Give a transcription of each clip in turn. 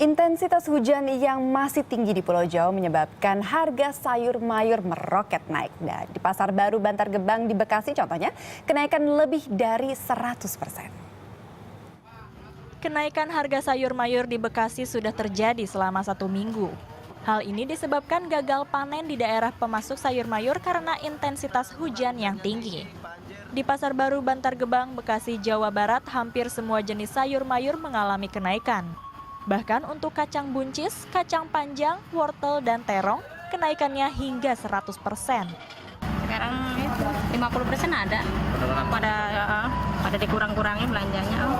Intensitas hujan yang masih tinggi di Pulau Jawa menyebabkan harga sayur mayur meroket naik. Dan di Pasar Baru Bantar Gebang di Bekasi contohnya, kenaikan lebih dari 100%. Kenaikan harga sayur mayur di Bekasi sudah terjadi selama 1 minggu. Hal ini disebabkan gagal panen di daerah pemasok sayur mayur karena intensitas hujan yang tinggi. Di Pasar Baru Bantar Gebang, Bekasi, Jawa Barat, hampir semua jenis sayur mayur mengalami kenaikan. Bahkan untuk kacang buncis, kacang panjang, wortel, dan terong, kenaikannya hingga 100%. Sekarang itu 50% ada. Pada dikurang-kurangi belanjanya.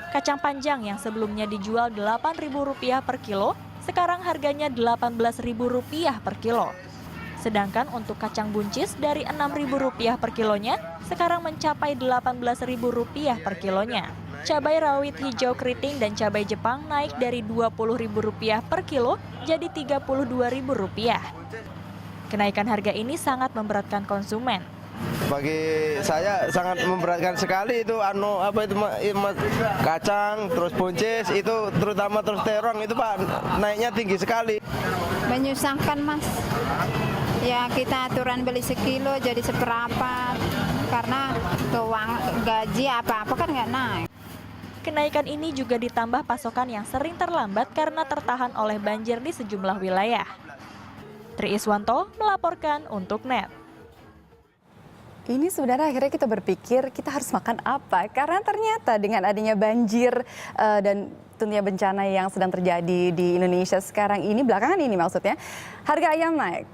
Kacang panjang yang sebelumnya dijual Rp8.000 per kilo, sekarang harganya Rp18.000 per kilo. Sedangkan untuk kacang buncis dari Rp6.000 per kilonya, sekarang mencapai Rp18.000 per kilonya. Cabai rawit hijau keriting dan cabai Jepang naik dari Rp20.000 per kilo jadi Rp32.000. Kenaikan harga ini sangat memberatkan konsumen. Bagi saya sangat memberatkan sekali itu kacang, terus buncis itu terutama terus terong itu Pak naiknya tinggi sekali. Menyusahkan Mas. Ya kita aturan beli sekilo jadi seperempat karena gaji apa-apa kan nggak naik. Kenaikan ini juga ditambah pasokan yang sering terlambat karena tertahan oleh banjir di sejumlah wilayah. Tri Iswanto melaporkan untuk NET. Ini sebenarnya akhirnya kita berpikir kita harus makan apa, karena ternyata dengan adanya banjir dan tentunya bencana yang sedang terjadi di Indonesia sekarang ini, belakangan ini maksudnya, harga ayam naik.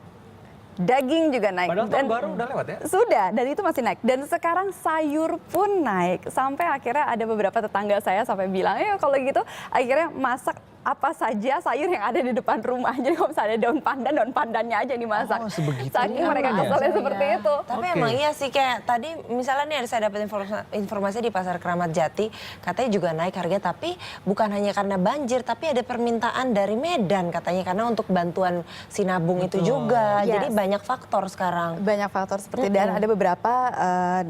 Daging juga naik. Padahal tahun baru udah lewat ya? Sudah, dan itu masih naik. Dan sekarang sayur pun naik. Sampai akhirnya ada beberapa tetangga saya sampai bilang, kalau gitu akhirnya masak apa saja sayur yang ada di depan rumah. Jadi kalau misalnya ada daun pandannya aja dimasak. Oh, sebegitu. Saking mereka keselnya seperti itu. Tapi emang iya sih, kayak tadi misalnya nih saya dapat informasi di Pasar Keramat Jati, katanya juga naik harga, tapi bukan hanya karena banjir, tapi ada permintaan dari Medan katanya, karena untuk bantuan sinabung itu juga. Yes. Jadi banyak faktor sekarang. Banyak faktor seperti dan ada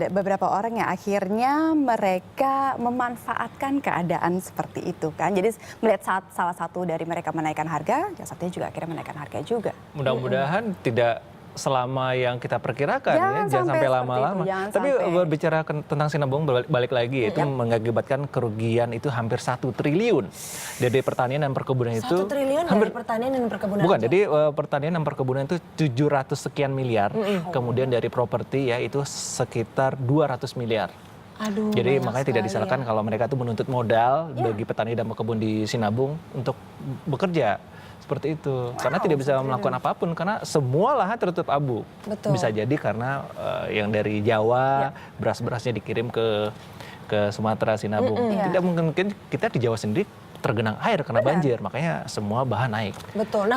beberapa orang yang akhirnya mereka memanfaatkan keadaan seperti itu kan. Jadi melihat salah satu dari mereka menaikkan harga, ya satunya juga akhirnya menaikkan harga juga. Mudah-mudahan tidak selama yang kita perkirakan, jangan sampai lama-lama. Tapi berbicara tentang sinabung, balik lagi itu mengakibatkan kerugian itu hampir 1 triliun dari pertanian dan perkebunan itu. 1 triliun dari pertanian dan perkebunan. Bukan, jadi pertanian dan perkebunan itu 700 sekian miliar. Kemudian dari properti ya itu sekitar 200 miliar. Aduh, jadi makanya tidak disalahkan kalau mereka tuh menuntut modal bagi petani dan pekebun di Sinabung untuk bekerja seperti itu. Karena tidak bisa melakukan apapun karena semua lahan tertutup abu. Betul. Bisa jadi karena yang dari Jawa beras-berasnya dikirim ke Sumatera, Sinabung. Tidak mungkin kita di Jawa sendiri tergenang air karena banjir, makanya semua bahan naik. Betul. Nah,